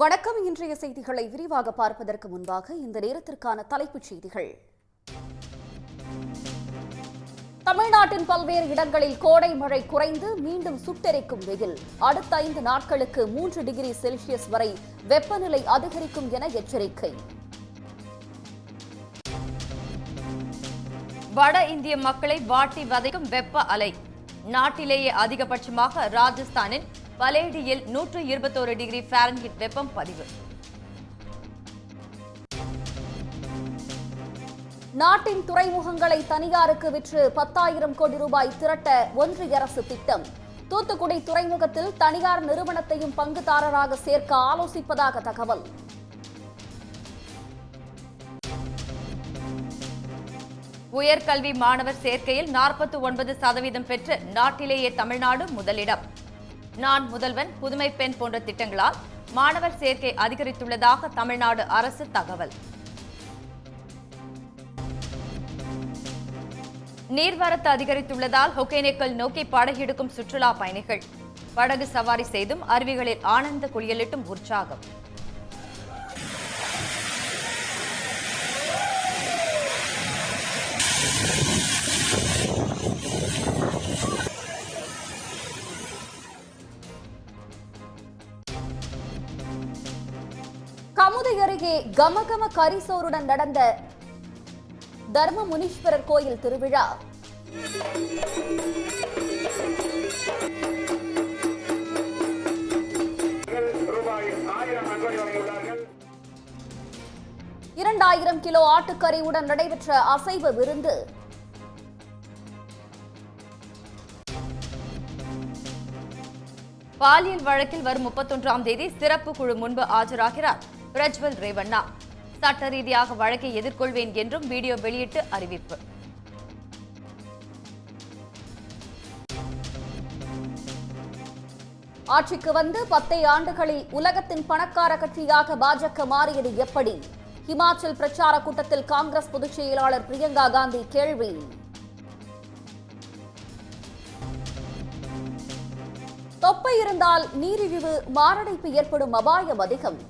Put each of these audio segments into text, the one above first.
வணக்கம். இன்றைய செய்திகளை விரிவாக பார்ப்பதற்கு முன்பாக இந்த நேரத்திற்கான தலைப்புச் செய்திகள். தமிழ்நாட்டின் பல்வேறு இடங்களில் கோடை மழை குறைந்து மீண்டும் சுட்டெரிக்கும் வெயில். அடுத்த 5 நாட்களுக்கு 3 டிகிரி செல்சியஸ் வரை வெப்பநிலை அதிகரிக்கும் என எச்சரிக்கை. வட இந்திய மக்களை வாட்டி வதைக்கும் வெப்ப அலை. நாட்டிலேயே அதிகபட்சமாக ராஜஸ்தானின் பலேடியில் 121 டிகிரி ஃபாரன்ஹீட் வெப்பம் பதிவு. நாட்டின் துறைமுகங்களை தனியாருக்கு விற்று 10,000 கோடி ரூபாய் திரட்ட ஒன்றிய அரசு திட்டம். தூத்துக்குடி துறைமுகத்தில் தனியார் நிறுவனத்தையும் பங்குதாரராக சேர்க்க ஆலோசிப்பதாக தகவல். உயர்கல்வி மாணவர் சேர்க்கையில் 49% பெற்று நாட்டிலேயே தமிழ்நாடு முதலிடம். நான் முதல்வன், புதுமை பெண் போன்ற திட்டங்களால் மாணவர் சேர்க்கை அதிகரித்துள்ளதாக தமிழ்நாடு அரசு தகவல். நீர்வரத்து அதிகரித்துள்ளதால் ஒகேனக்கல் நோக்கி படகெடுக்கும் சுற்றுலா பயணிகள். படகு சவாரி செய்தும் அருவிகளில் ஆனந்த குளியலிட்டும் உற்சாகம். கமுதி அருகே கமகம கரிசோருடன் நடந்த தர்ம முனீஸ்வரர் கோயில் திருவிழா. $2,000 கிலோ ஆட்டுக்கறியுடன் நடைபெற்ற அசைவ விருந்து. பாலியல் வழக்கில் வரும் 31ஆம் தேதி சிறப்பு குழு முன்பு ஆஜராகிறார் பிரஜ்வல் ரேவண்ணா. சட்ட ரீதியாக வழக்கை எதிர்கொள்வேன் என்றும் வீடியோ வெளியிட்டு அறிவிப்பு. ஆட்சிக்கு வந்து 10 ஆண்டுகளில் உலகத்தின் பணக்கார கட்சியாக பாஜக மாறியது எப்படி? ஹிமாச்சல் பிரச்சார கூட்டத்தில் காங்கிரஸ் பொதுச் செயலாளர் பிரியங்கா காந்தி கேள்வி. தொப்பை இருந்தால் நீரிழிவு, மாரடைப்பு ஏற்படும் அபாயம் அதிகம்.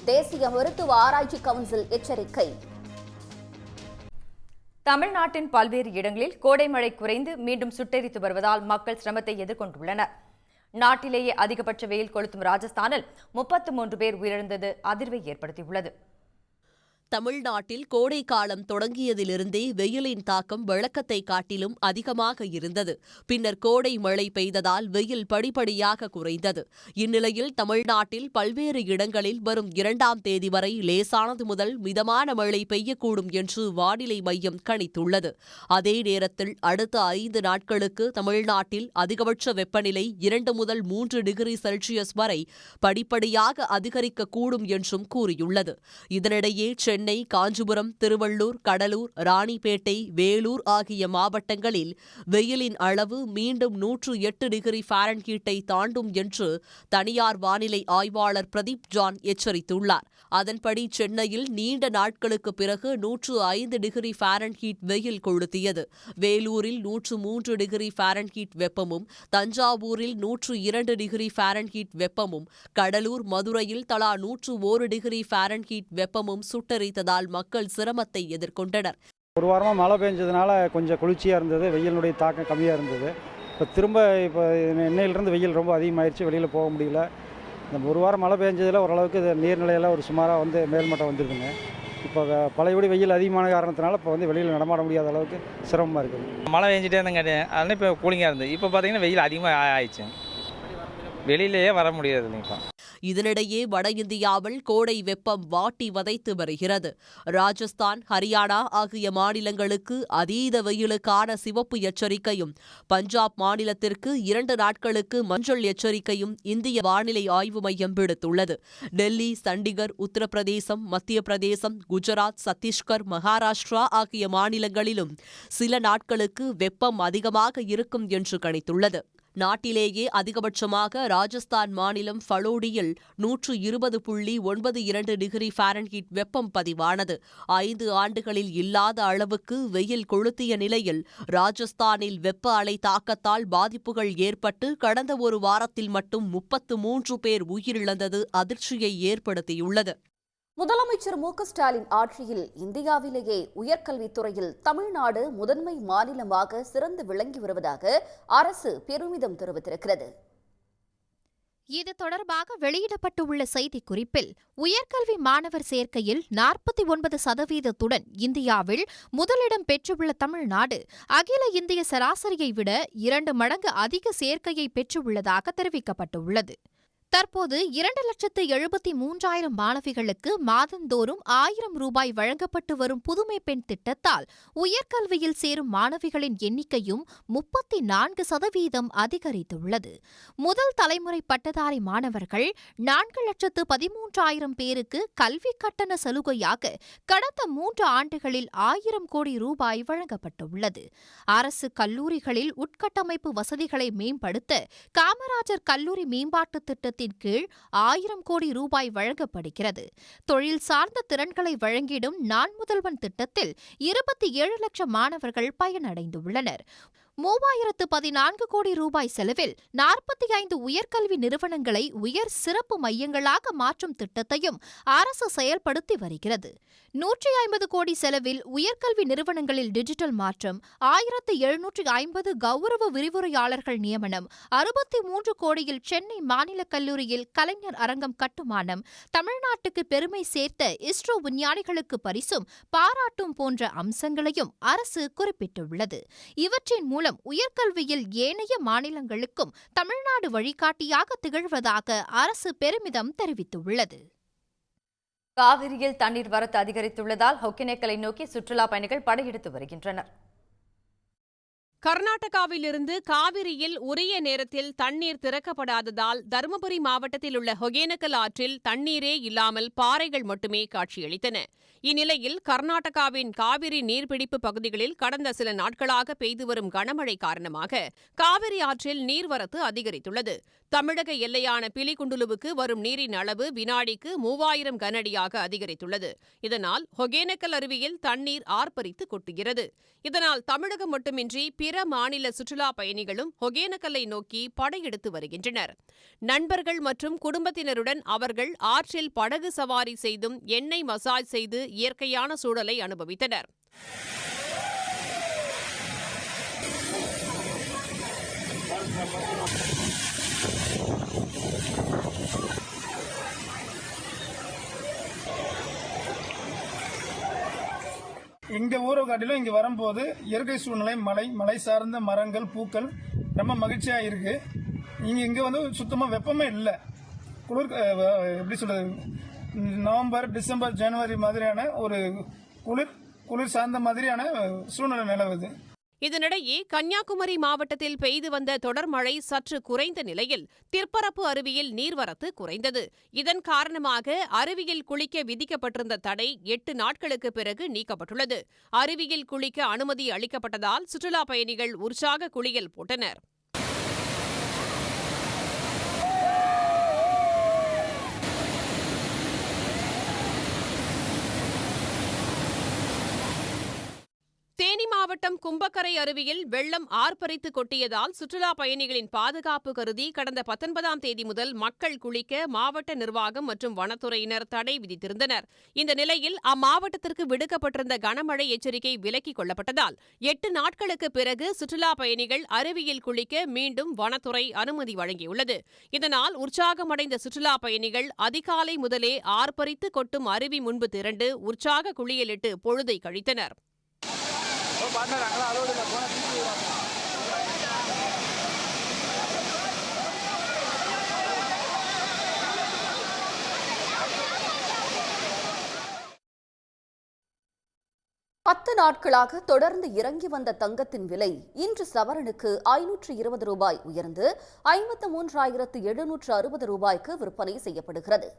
தேசிய மருத்துவ ஆராய்ச்சி கவுன்சில் எச்சரிக்கை. தமிழ்நாட்டின் பல்வேறு இடங்களில் கோடை மழை குறைந்து மீண்டும் சுட்டெரித்து வருவதால் மக்கள் சிரமத்தை எதிர்கொண்டுள்ளனர். நாட்டிலேயே அதிகபட்ச வெயில் கொளுத்தும் ராஜஸ்தானில் 33 பேர் உயிரிழந்தது அதிர்வை ஏற்படுத்தியுள்ளது. தமிழ்நாட்டில் கோடை காலம் தொடங்கியதிலிருந்தே வெயிலின் தாக்கம் வழக்கத்தை காட்டிலும் அதிகமாக இருந்தது. பின்னர் கோடை மழை பெய்ததால் வெயில் படிப்படியாக குறைந்தது. இந்நிலையில் தமிழ்நாட்டில் பல்வேறு இடங்களில் வரும் 2ஆம் தேதி வரை லேசானது முதல் மிதமான மழை பெய்யக்கூடும் என்று வானிலை மையம் கணித்துள்ளது. அதே நேரத்தில் அடுத்த 5 நாட்களுக்கு தமிழ்நாட்டில் அதிகபட்ச வெப்பநிலை 2 முதல் 3 டிகிரி செல்சியஸ் வரை படிப்படியாக அதிகரிக்கக்கூடும் என்றும் கூறியுள்ளது. இதனிடையே சென்னை, காஞ்சிபுரம், திருவள்ளூர், கடலூர், ராணிப்பேட்டை, வேலூர் ஆகிய மாவட்டங்களில் வெயிலின் அளவு மீண்டும் 108 டிகிரி ஃபாரன்ஹீட்டை தாண்டும் என்று தனியார் வானிலை ஆய்வாளர் பிரதீப் ஜான் எச்சரித்துள்ளார். அதன்படி சென்னையில் நீண்ட நாட்களுக்கு பிறகு 105 டிகிரி ஃபாரன்ஹீட் வெயில் கொளுத்தியது. வேலூரில் 103 டிகிரி ஃபாரன்ஹீட் வெப்பமும், தஞ்சாவூரில் 102 டிகிரி ஃபாரன்ஹீட் வெப்பமும், கடலூர், மதுரையில் தலா 101 டிகிரி ஃபாரன்ஹீட் வெப்பமும் சுட்டெரித்ததால் மக்கள் சிரமத்தை எதிர்கொண்டனர். ஒரு வாரமாக மழை பெஞ்சதுனால கொஞ்சம் குளிர்ச்சியாக இருந்தது, வெயிலினுடைய தாக்கம் கம்மியாக இருந்தது. இப்போ இன்னையிலிருந்து வெயில் ரொம்ப அதிகமாகிடுச்சு, வெளியில் போக முடியல. இந்த ஒரு வாரம் மழை பெஞ்சதில் ஓரளவுக்கு நீர்நிலையெல்லாம் ஒரு சுமாராக மேல்மட்டம் வந்துருக்குங்க. இப்போ பழையபடி வெயில் அதிகமான காரணத்தினால இப்போ வெளியில் நடமாட முடியாத அளவுக்கு சிரமமாக இருக்குது. மழை பெஞ்சிட்டே இருந்தங்காட்டி அதனால் இப்போ கூலிங்காக இருந்தது. இப்போ பார்த்தீங்கன்னா வெயில் அதிகமாக ஆயிடுச்சு, வெளியிலேயே வர முடியாது இப்போ. இதனிடையே வட இந்தியாவில் கோடை வெப்பம் வாட்டி வதைத்து வருகிறது. ராஜஸ்தான், ஹரியானா ஆகிய மாநிலங்களுக்கு அதீத வெயிலுக்கான சிவப்பு எச்சரிக்கையும், பஞ்சாப் மாநிலத்திற்கு 2 நாட்களுக்கு மஞ்சள் எச்சரிக்கையும் இந்திய வானிலை ஆய்வு மையம் விடுத்துள்ளது. டெல்லி, சண்டிகர், உத்தரப்பிரதேசம், மத்திய பிரதேசம், குஜராத், சத்தீஸ்கர், மகாராஷ்டிரா ஆகிய மாநிலங்களிலும் சில நாட்களுக்கு வெப்பம் அதிகமாக இருக்கும் என்று கணித்துள்ளது. நாட்டிலேயே அதிகபட்சமாக ராஜஸ்தான் மாநிலம் ஃபலோடியில் 120.92 டிகிரி ஃபாரன்ஹீட் வெப்பம் பதிவானது. 5 ஆண்டுகளில் இல்லாத அளவுக்கு வெயில் கொளுத்திய நிலையில் ராஜஸ்தானில் வெப்ப அலை தாக்கத்தால் பாதிப்புகள் ஏற்பட்டு கடந்த ஒரு வாரத்தில் மட்டும் 33 பேர் உயிரிழந்தது அதிர்ச்சியை ஏற்படுத்தியுள்ளது. முதலமைச்சர் மு.க.ஸ்டாலின் ஆட்சியில் இந்தியாவிலேயே உயர்கல்வித்துறையில் தமிழ்நாடு முதன்மை மாநிலமாக சிறந்து விளங்கி வருவதாக அரசு பெருமிதம் தெரிவித்திருக்கிறது. இது தொடர்பாக வெளியிடப்பட்டுள்ள செய்திக்குறிப்பில் உயர்கல்வி மாணவர் சேர்க்கையில் 49% இந்தியாவில் முதலிடம் பெற்றுள்ள தமிழ்நாடு அகில இந்திய சராசரியை விட 2 மடங்கு அதிக சேர்க்கையை பெற்றுள்ளதாக தெரிவிக்கப்பட்டுள்ளது. தற்போது 2,73,000 மாணவிகளுக்கு மாதந்தோறும் 1,000 ரூபாய் வழங்கப்பட்டு வரும் புதுமை பெண் திட்டத்தால் உயர்கல்வியில் சேரும் மாணவிகளின் எண்ணிக்கையும் 34% அதிகரித்துள்ளது. முதல் தலைமுறை பட்டதாரி மாணவர்கள் 4,13,000 பேருக்கு கல்வி கட்டண சலுகையாக கடந்த 3 ஆண்டுகளில் 1,000 கோடி ரூபாய் வழங்கப்பட்டுள்ளது. அரசு கல்லூரிகளில் உட்கட்டமைப்பு வசதிகளை மேம்படுத்த காமராஜர் கல்லூரி மேம்பாட்டு திட்டத்தில் கீழ் 1,000 கோடி ரூபாய் வழங்கப்படுகிறது. தொழில் சார்ந்த திறன்களை வழங்கிடும் நான் முதல்வன் திட்டத்தில் 27 லட்சம் மாணவர்கள் பயனடைந்துள்ளனர். 3,014 கோடி ரூபாய் செலவில் 45 உயர்கல்வி நிறுவனங்களை உயர் சிறப்பு மையங்களாக மாற்றும் திட்டத்தையும் அரசு செயல்படுத்தி வருகிறது. 150 கோடி செலவில் உயர்கல்வி நிறுவனங்களில் டிஜிட்டல் மாற்றம், 1,750 கௌரவ விரிவுரையாளர்கள் நியமனம், 63 கோடியில் சென்னை மாநில கல்லூரியில் கலைஞர் அரங்கம் கட்டுமானம், தமிழ்நாட்டுக்கு பெருமை சேர்த்த இஸ்ரோ விஞ்ஞானிகளுக்கு பரிசும் பாராட்டும் போன்ற அம்சங்களையும் அரசு குறிப்பிட்டுள்ளது. இவற்றின் மூலம் உயர்கல்வியில் ஏனைய மாநிலங்களுக்கும் தமிழ்நாடு வழிகாட்டியாக திகழ்வதாக அரசு பெருமிதம் தெரிவித்துள்ளது. காவிரியில் தண்ணீர் வரத்து அதிகரித்துள்ளதால் ஒகேனக்கலை நோக்கி சுற்றுலா பயணிகள் படையெடுத்து வருகின்றனர். கர்நாடகாவிலிருந்து காவிரியில் உரிய நேரத்தில் தண்ணீர் திறக்கப்படாததால் தருமபுரி மாவட்டத்தில் உள்ள ஒகேனக்கல் ஆற்றில் தண்ணீரே இல்லாமல் பாறைகள் மட்டுமே காட்சியளித்தன. இந்நிலையில் கர்நாடகாவின் காவிரி நீர்பிடிப்பு பகுதிகளில் கடந்த சில நாட்களாக பெய்து வரும் கனமழை காரணமாக காவிரி ஆற்றில் நீர்வரத்து அதிகரித்துள்ளது. தமிழக எல்லையான பிலிகுண்டுலுவுக்கு வரும் நீரின் அளவு வினாடிக்கு 3000 கனஅடியாக அதிகரித்துள்ளது. இதனால் ஒகேனக்கல் அருவியில் தண்ணீர் ஆர்ப்பரித்து கொட்டுகிறது. இதனால் தமிழகம் மட்டுமின்றி பிற மாநில சுற்றுலா பயணிகளும் ஒகேனக்கல்லை நோக்கி படையெடுத்து வருகின்றனர். நண்பர்கள் மற்றும் குடும்பத்தினருடன் அவர்கள் ஆற்றில் படகு சவாரி செய்தும் எண்ணெய் மசாஜ் செய்து இயற்கையான சூழலை அனுபவித்தனர். எங்க ஊரை காட்டிலும் இங்க வரும்போது இயற்கை சூழ்நிலை, மலை சார்ந்த மரங்கள், பூக்கள் ரொம்ப மகிழ்ச்சியா இருக்கு. இங்க வந்து சுத்தமா வெப்பமே இல்லை. குளிர் எப்படி சொல்றது, நவம்பர், டிசம்பர், ஜனவரி மாதிரியான ஒரு குளிர் சார்ந்த மாதிரியான சூழ்நிலை நிலவுது. இதனிடையே கன்னியாகுமரி மாவட்டத்தில் பெய்து வந்த தொடர் மழை சற்று குறைந்த நிலையில் திற்பரப்பு அருவியில் நீர்வரத்து குறைந்தது. இதன் காரணமாக அருவியில் குளிக்க விதிக்கப்பட்டிருந்த தடை 8 நாட்களுக்கு பிறகு நீக்கப்பட்டுள்ளது. அருவியில் குளிக்க அனுமதி அளிக்கப்பட்டதால் சுற்றுலா பயணிகள் உற்சாக குளியல் போட்டனர். தேனி மாவட்டம் கும்பக்கரை அருவியில் வெள்ளம் ஆர்ப்பரித்து கொட்டியதால் சுற்றுலா பயணிகளின் பாதுகாப்பு கருதி கடந்த 19ஆம் தேதி முதல் மக்கள் குளிக்க மாவட்ட நிர்வாகம் மற்றும் வனத்துறையினர் தடை விதித்திருந்தனர். இந்த நிலையில் அம்மாவட்டத்திற்கு விடுக்கப்பட்டிருந்த கனமழை எச்சரிக்கை விலக்கிக் கொள்ளப்பட்டதால் 8 நாட்களுக்கு பிறகு சுற்றுலா பயணிகள் அருவியில் குளிக்க மீண்டும் வனத்துறை அனுமதி வழங்கியுள்ளது. இதனால் உற்சாகமடைந்த சுற்றுலா பயணிகள் அதிகாலை முதலே ஆர்ப்பரித்து கொட்டும் அருவி முன்பு திரண்டு உற்சாக குளியலிட்டு பொழுதை கழித்தனர். நாட்களாக தொடர்ந்து இறங்கி வந்த தங்கத்தின் விலை இன்று சவரனுக்கு 520 ரூபாய் உயர்ந்து 53,760 ரூபாய்க்கு விற்பனை செய்யப்படுகிறது.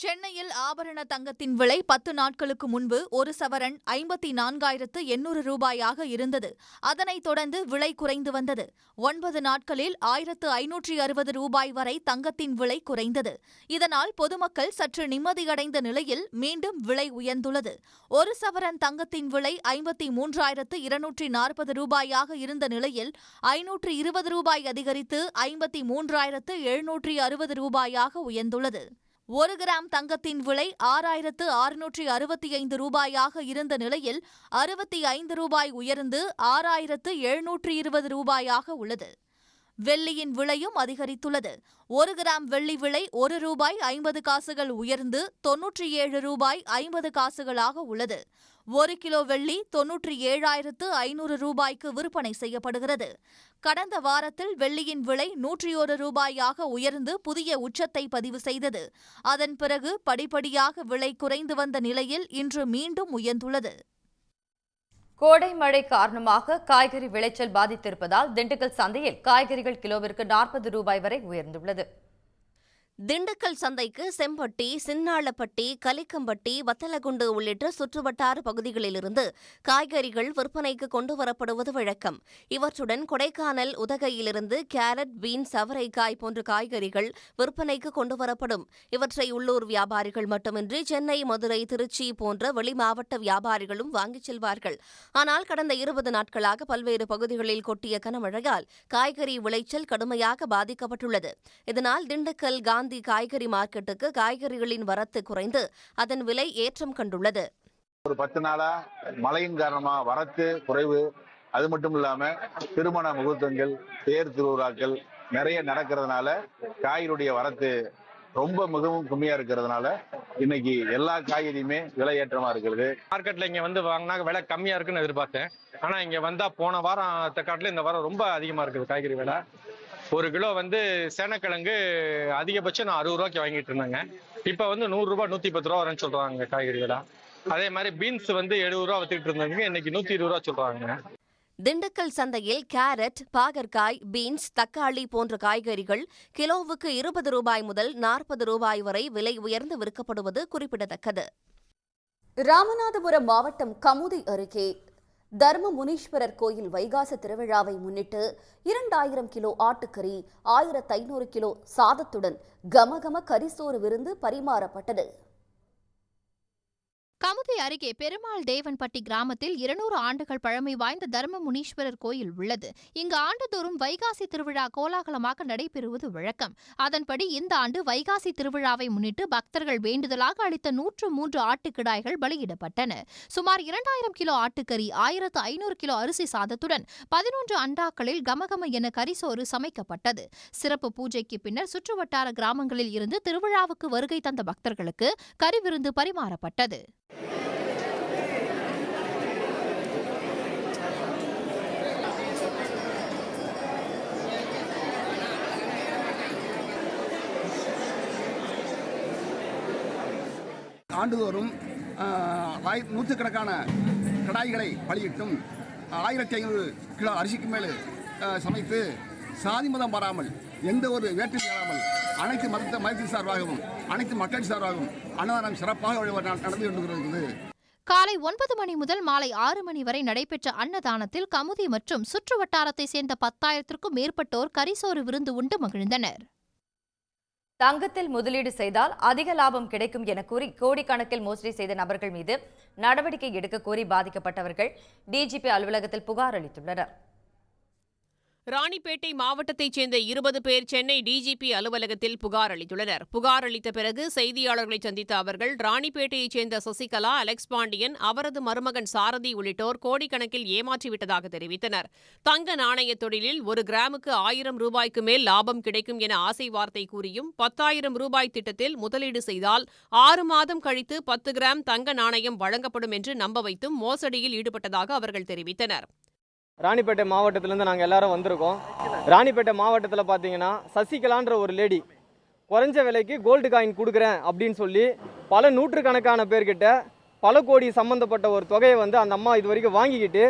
சென்னையில் ஆபரண தங்கத்தின் விலை 10 நாட்களுக்கு முன்பு ஒரு சவரன் 54,800 ரூபாயாக இருந்தது. அதனைத் தொடர்ந்து விலை குறைந்து வந்தது. 9 நாட்களில் 1,560 ரூபாய் வரை தங்கத்தின் விலை குறைந்தது. இதனால் பொதுமக்கள் சற்று நிம்மதியடைந்த நிலையில் மீண்டும் விலை உயர்ந்துள்ளது. ஒரு சவரன் தங்கத்தின் விலை 53,240 ரூபாயாக இருந்த நிலையில் 520 ரூபாய் அதிகரித்து 53,760 ரூபாயாக உயர்ந்துள்ளது. 1 கிராம் தங்கத்தின் விலை 6,665 ரூபாயாக இருந்த நிலையில் 65 ரூபாய் உயர்ந்து 6,720 ரூபாயாக உள்ளது. வெள்ளியின் விலையும் அதிகரித்துள்ளது. 1 கிராம் வெள்ளி விலை 1 ரூபாய் 50 காசுகள் உயர்ந்து 97 ரூபாய் 50 காசுகளாக உள்ளது. 1 கிலோ வெள்ளி 97,500 ரூபாய்க்கு விற்பனை செய்யப்படுகிறது. கடந்த வாரத்தில் வெள்ளியின் விலை 101 ரூபாயாக உயர்ந்து புதிய உச்சத்தை பதிவு செய்தது. அதன் பிறகு படிப்படியாக விலை குறைந்து வந்த நிலையில் இன்று மீண்டும் உயர்ந்துள்ளது. கோடை மழை காரணமாக காய்கறி விளைச்சல் பாதித்திருப்பதால் திண்டுக்கல் சந்தையில் காய்கறிகள் கிலோவிற்கு 40 ரூபாய் வரை உயர்ந்துள்ளது. திண்டுக்கல் சந்தைக்கு செம்பட்டி, சின்னாளப்பட்டி, கலிக்கம்பட்டி, வத்தலகுண்டு உள்ளிட்ட சுற்றுவட்டார பகுதிகளிலிருந்து காய்கறிகள் விற்பனைக்கு கொண்டுவரப்படுவது வழக்கம். இவற்றுடன் கொடைக்கானல், உதகையிலிருந்து கேரட், பீன்ஸ், அவரைக்காய் போன்ற காய்கறிகள் விற்பனைக்கு கொண்டுவரப்படும். இவற்றை உள்ளூர் வியாபாரிகள் மட்டுமின்றி சென்னை, மதுரை, திருச்சி போன்ற வெளிமாவட்ட வியாபாரிகளும் வாங்கிச் செல்வார்கள். ஆனால் கடந்த 20 நாட்களாக பல்வேறு பகுதிகளில் கொட்டிய கனமழையால் காய்கறி விளைச்சல் கடுமையாக பாதிக்கப்பட்டுள்ளது. இதனால் திண்டுக்கல் காந்தி காய்கறி மார்க்கெட்டுக்கு காய்கறிகளின் வரத்து குறைந்து அதன் விலை ஏற்றம் கண்டுள்ளது. ஒரு 10 நாளா மழையின் காரணமா வரத்து குறைவு. அது மட்டும் இல்லாம திருமண முகூர்த்தங்கள், தேர் திருவிழாக்கள் நிறைய நடக்கிறதுனால காய்கறியுடைய வரத்து ரொம்ப மிகவும் கம்மியா இருக்கிறதுனால இன்னைக்கு எல்லா காய்கறியுமே விலை ஏற்றமா இருக்கிறது. மார்க்கெட்ல இங்க வந்து வாங்கினா விலை கம்மியா இருக்குன்னு எதிர்பார்த்தேன். ஆனா இங்க வந்தா போன வாரத்தை காட்டில இந்த வாரம் ரொம்ப அதிகமா இருக்குது காய்கறி விலை. 1 கிலோ வந்து சேனக்கிழங்கு அதிகபட்சம் நான் 60 ரூபாய்க்கு வாங்கிட்டு இருந்தேங்க. இப்ப வந்து 100 ரூபாய் 110 ரூபா வரேன்னு சொல்றாங்க காய்கறி விலை. அதே மாதிரி பீன்ஸ் வந்து 70 ரூபா வித்துட்டு இருந்தாங்க, இன்னைக்கு 120 ரூபா சொல்றாங்க. திண்டுக்கல் சந்தையில் கேரட், பாகற்காய், பீன்ஸ், தக்காளி போன்ற காய்கறிகள் கிலோவுக்கு 20 ரூபாய் முதல் 40 ரூபாய் வரை விலை உயர்ந்து விற்கப்படுவது குறிப்பிடத்தக்கது. ராமநாதபுரம் மாவட்டம் கமுதி அருகே தர்ம முனீஸ்வரர் கோயில் வைகாசி திருவிழாவை முன்னிட்டு 2000 கிலோ ஆட்டுக்கறி, 1500 கிலோ சாதத்துடன் கமகம கரிசோறு விருந்து பரிமாறப்பட்டது. கமுதி அருகே பெருமாள் தேவன்பட்டி கிராமத்தில் 200 ஆண்டுகள் பழமை வாய்ந்த தர்ம முனீஸ்வரர் கோயில் உள்ளது. இங்கு ஆண்டுதோறும் வைகாசி திருவிழா கோலாகலமாக நடைபெறுவது வழக்கம். அதன்படி இந்த ஆண்டு வைகாசி திருவிழாவை முன்னிட்டு பக்தர்கள் வேண்டுதலாக அளித்த 103 ஆட்டுக்கிடாய்கள் பலியிடப்பட்டன. சுமார் 2000 கிலோ ஆட்டுக்கறி, 1500 கிலோ அரிசி சாதத்துடன் 11 அண்டாக்களில் கமகம என கரிசோறு சமைக்கப்பட்டது. சிறப்பு பூஜைக்கு பின்னர் சுற்றுவட்டார கிராமங்களில் இருந்து திருவிழாவுக்கு வருகை தந்த பக்தர்களுக்கு கறிவிருந்து பரிமாறப்பட்டது. ஆண்டுதோறும் நூற்றுக்கணக்கான கடாய்களை பலியிட்டும் 1500 கிலோ அரிசிக்கு மேல் சமைத்து சாதி மதம் வராமல் எந்த ஒரு வேற்றுமை இல்லாமல் அனைத்து மதத்தின் சார்பாகவும் அனைத்து மக்கள் சார்பாகவும் அன்னதானம் சிறப்பாக நடந்து கொண்டிருக்கிறது. காலை 9 மணி முதல் மாலை 6 மணி வரை நடைபெற்ற அன்னதானத்தில் கமுதி மற்றும் சுற்று வட்டாரத்தை சேர்ந்த 10,000க்கும் மேற்பட்டோர் கரிசோறு விருந்து உண்டு மகிழ்ந்தனர். தங்கத்தில் முதலீடு செய்தால் அதிக லாபம் கிடைக்கும் என கூறி கோடிக்கணக்கில் மோசடி செய்த நபர்கள் மீது நடவடிக்கை எடுக்க கோரி பாதிக்கப்பட்டவர்கள் டிஜிபி அலுவலகத்தில் புகார் அளித்துள்ளனர். ராணிப்பேட்டை மாவட்டத்தைச் சேர்ந்த 20 பேர் சென்னை டிஜிபி அலுவலகத்தில் புகார் அளித்துள்ளனர். புகார் அளித்த பிறகு செய்தியாளர்களை சந்தித்த அவர்கள் ராணிப்பேட்டையைச் சேர்ந்த சசிகலா, அலெக்ஸ் பாண்டியன், அவரது மருமகன் சாரதி உள்ளிட்டோர் கோடிக்கணக்கில் ஏமாற்றிவிட்டதாக தெரிவித்தனர். தங்க நாணய தொழிலில் 1 கிராமுக்கு 1000 ரூபாய்க்கு மேல் லாபம் கிடைக்கும் என ஆசை வார்த்தை கூறியும் 10,000 ரூபாய் திட்டத்தில் முதலீடு செய்தால் 6 மாதம் கழித்து 10 கிராம் தங்க நாணயம் வழங்கப்படும் என்று நம்ப வைத்தும் மோசடியில் ஈடுபட்டதாக அவர்கள் தெரிவித்தனர். ராணிப்பேட்டை மாவட்டத்திலேருந்து நாங்கள் எல்லாரும் வந்திருக்கோம். ராணிப்பேட்டை மாவட்டத்தில் பார்த்தீங்கன்னா சசிகலான்ற ஒரு லேடி குறைஞ்ச விலைக்கு கோல்டு காயின் கொடுக்குறேன் அப்படின்னு சொல்லி பல நூற்றுக்கணக்கான பேர்கிட்ட பல கோடி சம்மந்தப்பட்ட ஒரு தொகையை வந்து அந்த அம்மா இது வரைக்கும் வாங்கிக்கிட்டு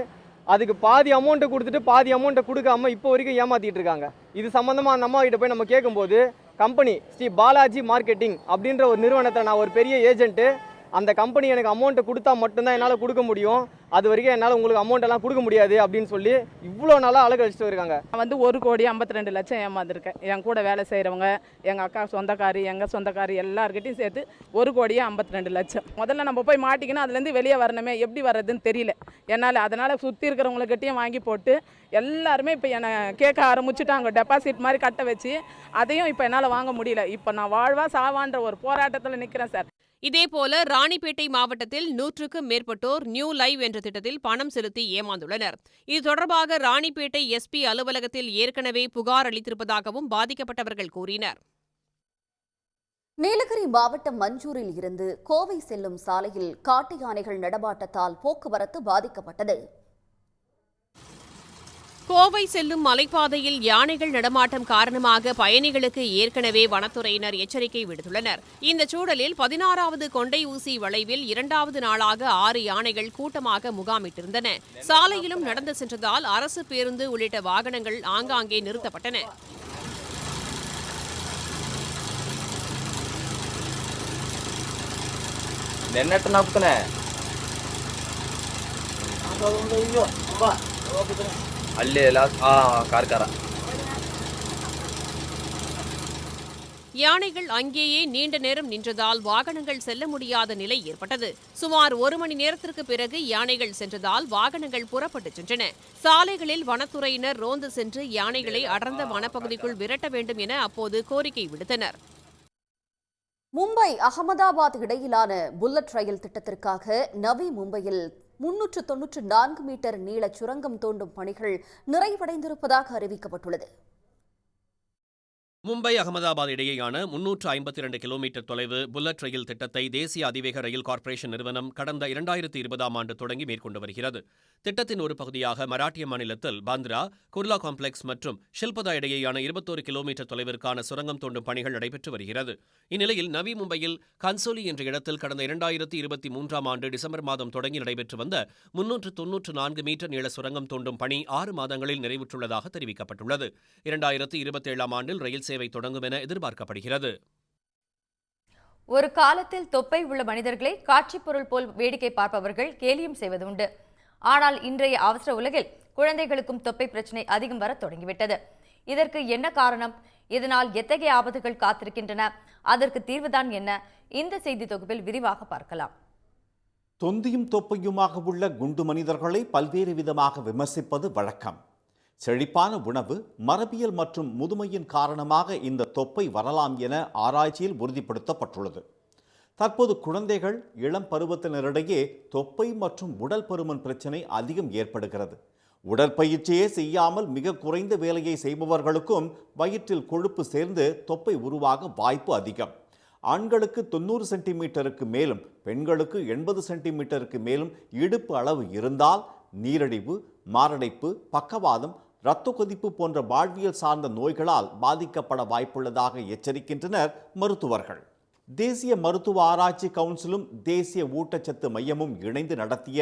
அதுக்கு பாதி அமௌண்ட்டை கொடுத்துட்டு பாதி அமௌண்ட்டை கொடுக்காம இப்போ வரைக்கும் ஏமாற்றிட்டு இருக்காங்க. இது சம்மந்தமாக அந்த அம்மா கிட்ட போய் நம்ம கேட்கும்போது கம்பெனி ஸ்ரீ பாலாஜி மார்க்கெட்டிங் அப்படின்ற ஒரு நிறுவனத்தை நான் ஒரு பெரிய ஏஜென்ட்டு. அந்த கம்பெனி எனக்கு அமௌண்ட்டை கொடுத்தா மட்டும்தான் என்னால் கொடுக்க முடியும், அது வரைக்கும் என்னால் உங்களுக்கு அமௌண்ட்டெல்லாம் கொடுக்க முடியாது அப்படின்னு சொல்லி இவ்வளோ நாளாக அழகு வச்சுட்டு இருக்காங்க. நான் வந்து 1,52,00,000 ஏமாந்துருக்கேன். என் கூட வேலை செய்கிறவங்க, எங்கள் அக்கா சொந்தக்காரி, எங்கள் சொந்தக்காரி எல்லாருக்கிட்டையும் சேர்த்து 1,52,00,000. முதல்ல நம்ம போய் மாட்டிக்கணும், அதுலேருந்து வெளியே வரணுமே, எப்படி வர்றதுன்னு தெரியல என்னால். அதனால் சுற்றி இருக்கிறவங்கக்கிட்டையும் வாங்கி போட்டு எல்லாருமே இப்போ என்னை கேட்க ஆரம்பிச்சுட்டாங்க. டெபாசிட் மாதிரி கட்ட வச்சு அதையும் இப்போ என்னால் வாங்க முடியல. இப்போ நான் வாழ்வா சாவான்ற ஒரு போராட்டத்தில் நிற்கிறேன் சார். இதேபோல ராணிப்பேட்டை மாவட்டத்தில் 100க்கும் மேற்பட்டோர் நியூ லைவ் என்ற திட்டத்தில் பணம் செலுத்தி ஏமாந்துள்ளனர். இது தொடர்பாக ராணிப்பேட்டை எஸ்பி அலுவலகத்தில் ஏற்கனவே புகார் அளித்திருப்பதாகவும் பாதிக்கப்பட்டவர்கள் கூறினர். நீலகிரி மாவட்டம் மஞ்சூரில் இருந்து கோவை செல்லும் சாலையில் காட்டு யானைகள் நடமாட்டத்தால் போக்குவரத்து பாதிக்கப்பட்டது. கோவை செல்லும் மலைப்பாதையில் யானைகள் நடமாட்டம் காரணமாக பயணிகளுக்கு ஏற்கனவே வனத்துறையினர் எச்சரிக்கை விடுத்துள்ளனர். இந்த சூழலில் 16வது கொண்டை ஊசி வளைவில் 2வது நாளாக 6 யானைகள் கூட்டமாக முகாமிட்டிருந்தன. சாலையிலும் நடந்து சென்றதால் அரசு பேருந்து உள்ளிட்ட வாகனங்கள் ஆங்காங்கே நிறுத்தப்பட்டன. யானைகள் அங்கேயே நீண்ட நேரம் நின்றதால் வாகனங்கள் செல்ல முடியாத நிலை ஏற்பட்டது. சுமார் 1 மணி நேரத்திற்கு பிறகு யானைகள் சென்றதால் வாகனங்கள் புறப்பட்டு சென்றன. சாலைகளில் வனத்துறையினர் ரோந்து சென்று யானைகளை அடர்ந்த வனப்பகுதிக்குள் விரட்ட வேண்டும் என அப்போது கோரிக்கை விடுத்தனர். மும்பை அகமதாபாத் இடையிலான புல்லட் ரயில் திட்டத்திற்காக நவி மும்பையில் 394 மீட்டர் நீள சுரங்கம் தோண்டும் பணிகள் நிறைவடைந்திருப்பதாக அறிவிக்கப்பட்டுள்ளது. மும்பை அகமதாபாத் இடையேயான 352 கிலோமீட்டர் தொலைவு புல்லட் ரயில் திட்டத்தை தேசிய அதிவேக ரயில் கார்ப்பரேஷன் நிறுவனம் கடந்த 2020ஆம் ஆண்டு தொடங்கி மேற்கொண்டு வருகிறது. திட்டத்தின் ஒரு பகுதியாக மராட்டிய மாநிலத்தில் பாந்த்ரா, குர்லா காம்ப்ளெக்ஸ் மற்றும் ஷில்பதா இடையேயான 21 கிலோமீட்டர் தொலைவிற்கான சுரங்கம் தோண்டும் பணிகள் நடைபெற்று வருகிறது. இந்நிலையில் நவி மும்பையில் கன்சோலி என்ற இடத்தில் கடந்த 2023ஆம் ஆண்டு டிசம்பர் மாதம் தொடங்கி நடைபெற்று வந்த 394 மீட்டர் நீள சுரங்கம் தோண்டும் பணி 6 மாதங்களில் நிறைவுற்றுள்ளதாக தெரிவிக்கப்பட்டுள்ளது. 2027ஆம் ஆண்டில் ரயில் சேவை தொடங்கும் என எதிர்பார்க்கப்படுகிறது. ஒரு காலத்தில் தொப்பை உள்ள மனிதர்களை காட்சிப் பொருள் போல் வேடிக்கை பார்ப்பவர்கள் கேலியும் செய்வது உண்டு. ஆனால் இன்றைய அவசர உலகில் குழந்தைகளுக்கும் தொப்பை பிரச்சனை அதிகம் வர தொடங்கிவிட்டது. இதற்கு என்ன காரணம்? இதனால் எத்தகைய ஆபத்துகள் காத்திருக்கின்றன? அதற்கு தீர்வுதான் என்ன? இந்த செய்தி தொகுப்பில் விரிவாக பார்க்கலாம். தொந்தியும் தொப்பையுமாக உள்ள குண்டு மனிதர்களை பல்வேறு விதமாக விமர்சிப்பது வழக்கம். செழிப்பான உணவு, மரபியல் மற்றும் முதுமையின் காரணமாக இந்த தொப்பை வரலாம் என ஆராய்ச்சியில் உறுதிப்படுத்தப்பட்டுள்ளது. தற்போது குழந்தைகள், இளம் பருவத்தினரிடையே தொப்பை மற்றும் உடல் பருமன் பிரச்சனை அதிகம் ஏற்படுகிறது. உடற்பயிற்சியே செய்யாமல் மிக குறைந்த வேலையை செய்பவர்களுக்கும் வயிற்றில் கொழுப்பு சேர்ந்து தொப்பை உருவாக வாய்ப்பு அதிகம். ஆண்களுக்கு 90 சென்டிமீட்டருக்கு மேலும், பெண்களுக்கு 80 சென்டிமீட்டருக்கு மேலும் இடுப்பு அளவு இருந்தால் நீரிழிவு, மாரடைப்பு, பக்கவாதம், இரத்த கொதிப்பு போன்ற வாழ்வியல் சார்ந்த நோய்களால் பாதிக்கப்பட வாய்ப்புள்ளதாக எச்சரிக்கின்றனர் மருத்துவர்கள். தேசிய மருத்துவ ஆராய்ச்சி கவுன்சிலும் தேசிய ஊட்டச்சத்து மையமும் இணைந்து நடத்திய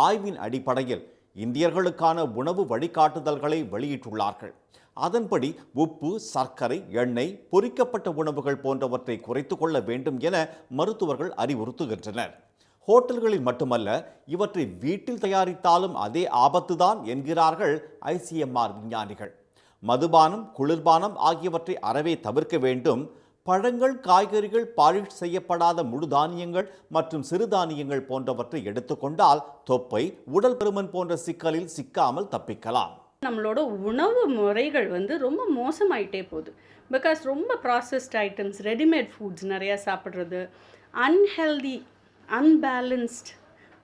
ஆய்வின் அடிப்படையில் இந்தியர்களுக்கான உணவு வழிகாட்டுதல்களை வெளியிட்டுள்ளார்கள். அதன்படி உப்பு, சர்க்கரை, எண்ணெய், பொரிக்கப்பட்ட உணவுகள் போன்றவற்றை குறைத்து கொள்ள வேண்டும் என மருத்துவர்கள் அறிவுறுத்துகின்றனர். ஹோட்டல்களில் மட்டுமல்ல, இவற்றை வீட்டில் தயாரித்தாலும் அதே ஆபத்துதான் என்கிறார்கள் ICMR விஞ்ஞானிகள். மதுபானம், குளிர்பானம் ஆகியவற்றை அறவே தவிர்க்க வேண்டும். பழங்கள், காய்கறிகள், பாலிஷ் செய்யப்படாத முழு தானியங்கள் மற்றும் சிறுதானியங்கள் போன்றவற்றை எடுத்துக்கொண்டால் தொப்பை, உடல் பருமன் போன்ற சிக்கலில் சிக்காமல் தப்பிக்கலாம். நம்மளோட உணவு முறைகள் ரொம்ப மோசமாயிட்டே போகுது. பிகாஸ் ரொம்ப ப்ராசஸ்ட் ஐட்டம்ஸ், ரெடிமேட் ஃபுட்ஸ் நிறையா சாப்பிட்றது, அன்ஹெல்தி, அன்பேலன்ஸ்ட்,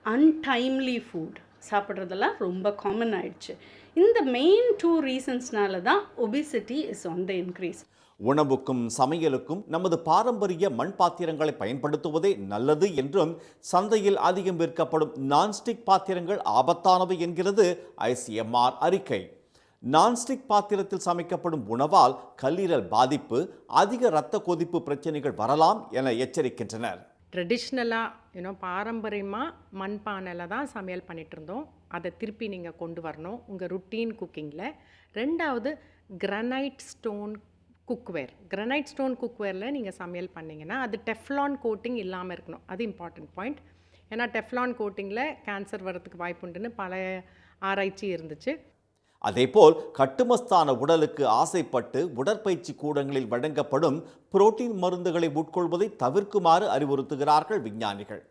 அன்டைம்லி ஃபுட் சாப்பிட்றதெல்லாம் ரொம்ப காமன் ஆயிடுச்சு. இந்த மெயின் 2 ரீசன்ஸ்னால தான் obesity is on the increase. உணவுக்கும் சமையலுக்கும் நமது பாரம்பரிய மண் பாத்திரங்களை பயன்படுத்துவதே நல்லது என்றும், சந்தையில் அதிகம் விற்கப்படும் நான்ஸ்டிக் பாத்திரங்கள் ஆபத்தானவை என்கிறது ICMR அறிக்கை. நான்ஸ்டிக் பாத்திரத்தில் சமைக்கப்படும் உணவால் கல்லீரல் பாதிப்பு, அதிக இரத்த கொதிப்பு பிரச்சனைகள் வரலாம் என எச்சரிக்கின்றனர். ட்ரெடிஷ்னலாக பாரம்பரியமாக மண்பானையில் தான் சமையல் பண்ணிகிட்டு இருந்தோம். அதை திருப்பி நீங்கள் கொண்டு வரணும் உங்கள் ருட்டீன் குக்கிங்கில். 2வது granite stone cookware, granite stone குக்வேரில் நீங்கள் சமையல் பண்ணிங்கன்னா அது டெஃப்லான் கோட்டிங் இல்லாமல் இருக்கணும். அது இம்பார்ட்டன்ட் பாயிண்ட். ஏன்னா டெஃப்லான் கோட்டிங்கில் கேன்சர் வரதுக்கு வாய்ப்புண்டுன்னு பல ஆராய்ச்சி இருந்துச்சு. அதேபோல் கட்டுமஸ்தான உடலுக்கு ஆசைப்பட்டு உடற்பயிற்சி கூடங்களில் வழங்கப்படும் புரோட்டீன் மருந்துகளை உட்கொள்வதை தவிர்க்குமாறு அறிவுறுத்துகிறார்கள் விஞ்ஞானிகள்.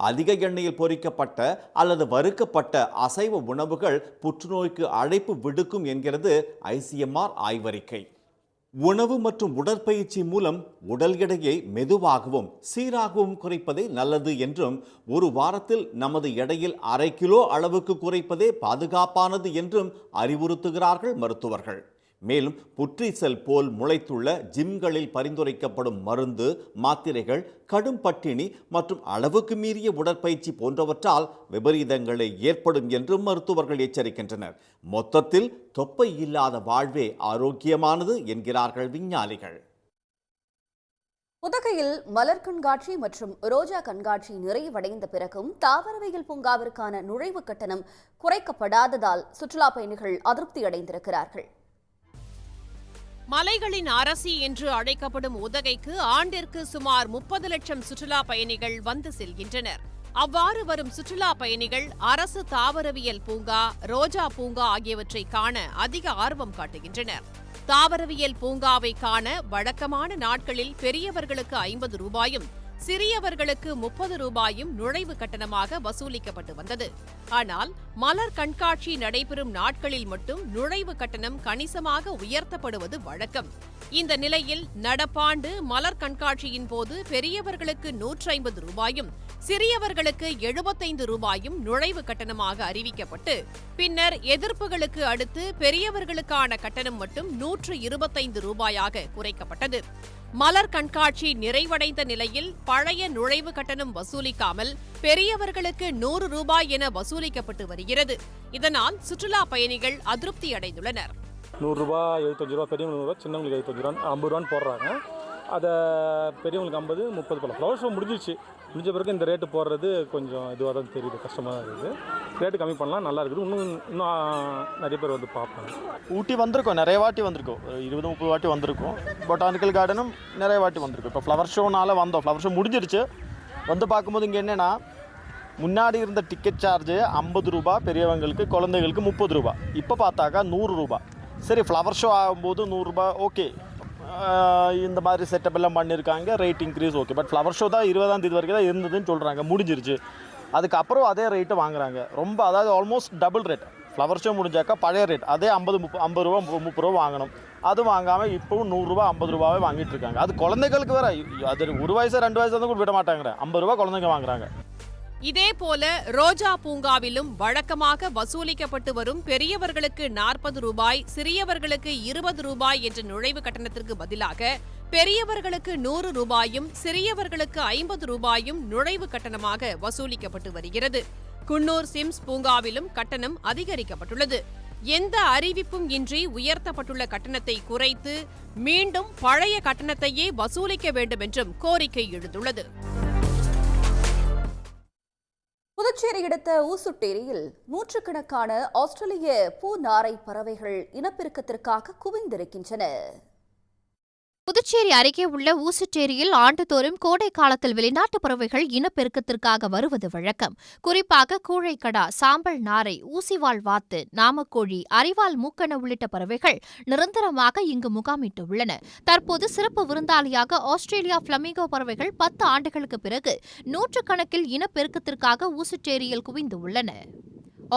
அதிக எண்ணெயில் பொரிக்கப்பட்ட அல்லது வறுக்கப்பட்ட அசைவ உணவுகள் புற்றுநோய்க்கு அழைப்பு விடுக்கும் என்கிறது ICMR ஆய்வறிக்கை. உணவு மற்றும் உடற்பயிற்சி மூலம் உடல் எடையை மெதுவாகவும் சீராகவும் குறைப்பதே நல்லது என்றும், ஒரு வாரத்தில் நமது எடையில் 1/2 கிலோ அளவுக்கு குறைப்பதே பாதுகாப்பானது என்றும் அறிவுறுத்துகிறார்கள் மருத்துவர்கள். மேலும் புற்றீசல் போல் முளைத்துள்ள ஜிம்களில் பரிந்துரைக்கப்படும் மருந்து, மாத்திரைகள், கடும் பட்டினி மற்றும் அளவுக்கு மீறிய உடற்பயிற்சி போன்றவற்றால் விபரீதங்களை ஏற்படும் என்றும் மருத்துவர்கள் எச்சரிக்கின்றனர். மொத்தத்தில் தொப்பை இல்லாத வாழ்வே ஆரோக்கியமானது என்கிறார்கள் விஞ்ஞானிகள். உதகையில் மலர் கண்காட்சி மற்றும் ரோஜா கண்காட்சி நிறைவடைந்த பிறகும் தாவரவியல் பூங்காவிற்கான நுழைவு கட்டணம் குறைக்கப்படாததால் சுற்றுலா பயணிகள் அதிருப்தி அடைந்திருக்கிறார்கள். மலைகளின் அரசி என்று அழைக்கப்படும் உதகைக்கு ஆண்டிற்கு சுமார் 30 லட்சம் சுற்றுலா பயணிகள் வந்து செல்கின்றனர். அவ்வாறு வரும் சுற்றுலா பயணிகள் அரசு தாவரவியல் பூங்கா, ரோஜா பூங்கா ஆகியவற்றை காண அதிக ஆர்வம் காட்டுகின்றனர். தாவரவியல் பூங்காவை காண வழக்கமான நாட்களில் பெரியவர்களுக்கு 50 ரூபாயும் சிறியவர்களுக்கு 30 ரூபாயும் நுழைவு கட்டணமாக வசூலிக்கப்பட்டு வந்தது. ஆனால் மலர் கண்காட்சி நடைபெறும் நாட்களில் மட்டும் நுழைவு கட்டணம் கணிசமாக உயர்த்தப்படுவது வழக்கம். இந்த நிலையில் நடப்பாண்டு மலர் கண்காட்சியின் போது பெரியவர்களுக்கு 150 ரூபாயும் சிறியவர்களுக்கு 75 ரூபாயும் நுழைவு கட்டணமாக அறிவிக்கப்பட்டு, பின்னர் எதிர்ப்புகளுக்கு அடுத்து பெரியவர்களுக்கான கட்டணம் மட்டும் 125 ரூபாயாக குறைக்கப்பட்டது. மலர் கண்காட்சி நிறைவடைந்த நிலையில் பழைய நுழைவு கட்டணம் வசூலிக்காமல் பெரியவர்களுக்கு 100 ரூபாய் என வசூலிக்கப்பட்டு வருகிறது. இதனால் சுற்றுலா பயணிகள் அதிருப்தி அடைந்துள்ளனர். 100 ரூபாய், 75 ரூபா, பெரியவங்களுக்கு 100 ரூபா, சின்னவங்களுக்கு 75 ரூபா, 50 ரூபான்னு போடுறாங்க. அதை பெரியவங்களுக்கு 50, 30 போல. ஃப்ளவர் ஷோ முடிஞ்சிச்சு. முடிஞ்ச பிறகு இந்த ரேட்டு போடுறது கொஞ்சம் இதுவாக தான் தெரியுது, கஷ்டமாக தான் இருக்குது. ரேட்டு கம்மி பண்ணலாம், நல்லா இருக்குது. இன்னும் நிறைய பேர் வந்து பார்ப்பாங்க. ஊட்டி வந்திருக்கோம், நிறைய வாட்டி வந்திருக்கோம், 20-30 வாட்டி வந்திருக்கோம். பொட்டானிக்கல் கார்டனும் நிறைய வாட்டி வந்திருக்கோம். இப்போ ஃப்ளவர் ஷோனால் வந்தோம். ஃப்ளவர் ஷோ முடிஞ்சிருச்சு. வந்து பார்க்கும்போது இங்கே என்னென்னா, முன்னாடி இருந்த டிக்கெட் சார்ஜு 50 ரூபா பெரியவங்களுக்கு, குழந்தைகளுக்கு 30 ரூபா. இப்போ பார்த்தாக்கா 100 ரூபா. சரி, ஃப்ளவர் ஷோ ஆகும்போது 100 ரூபா ஓகே, இந்த மாதிரி செட்டப் எல்லாம் பண்ணியிருக்காங்க, rate increase okay. But flower show தான் 20ஆம் தேதி வரைக்கும் தான் இருந்ததுன்னு சொல்கிறாங்க, முடிஞ்சிருச்சு. அதுக்கப்புறம் அதே ரேட்டு வாங்குறாங்க. ரொம்ப, அதாவது almost double rate. Flower show முடிஞ்சாக்கா பழைய ரேட் அதே 50 ரூபா 30 ரூபா வாங்கணும். அது வாங்காமல் இப்போவும் 100 ரூபா 50 ரூபாவே வாங்கிட்டு இருக்காங்க. அது குழந்தைகளுக்கு வேற, அது 1 வயசு 2 வயசு வந்து கூட விட மாட்டாங்க. 50 ரூபா குழந்தைங்க வாங்குறாங்க. இதேபோல ரோஜா பூங்காவிலும் வழக்கமாக வசூலிக்கப்பட்டு வரும் பெரியவர்களுக்கு 40 ரூபாய், சிறியவர்களுக்கு 20 ரூபாய் என்ற நுழைவு கட்டணத்திற்கு பதிலாக பெரியவர்களுக்கு 100 ரூபாயும் சிறியவர்களுக்கு 50 ரூபாயும் நுழைவு கட்டணமாக வசூலிக்கப்பட்டு வருகிறது. குன்னூர் சிம்ஸ் பூங்காவிலும் கட்டணம் அதிகரிக்கப்பட்டுள்ளது. எந்த அறிவிப்பும் இன்றி உயர்த்தப்பட்டுள்ள கட்டணத்தை குறைத்து மீண்டும் பழைய கட்டணத்தையே வசூலிக்க வேண்டும் என்றும் கோரிக்கை எழுந்துள்ளது. புதுச்சேரி அடுத்த ஊசுட்டேரியில் நூற்றுக்கணக்கான ஆஸ்திரேலிய பூநாரை பறவைகள் இனப்பெருக்கத்திற்காக குவிந்திருக்கின்றன. புதுச்சேரி அருகே உள்ள ஊசுட்டேரியில் ஆண்டுதோறும் கோடை காலத்தில் வெளிநாட்டு பறவைகள் இனப்பெருக்கத்திற்காக வருவது வழக்கம். குறிப்பாக கூழைக்கடா, சாம்பல் நாரை, ஊசிவால் வாத்து, நாமக்கோழி, அரிவால் மூக்கன உள்ளிட்ட பறவைகள் நிரந்தரமாக இங்கு முகாமிட்டுள்ளன. தற்போது சிறப்பு விருந்தாளியாக ஆஸ்திரேலியா பிளமிங்கோ பறவைகள் 10 ஆண்டுகளுக்கு பிறகு நூற்றுக்கணக்கில் இனப்பெருக்கத்திற்காக ஊசுட்டேரியில் குவிந்துள்ளன.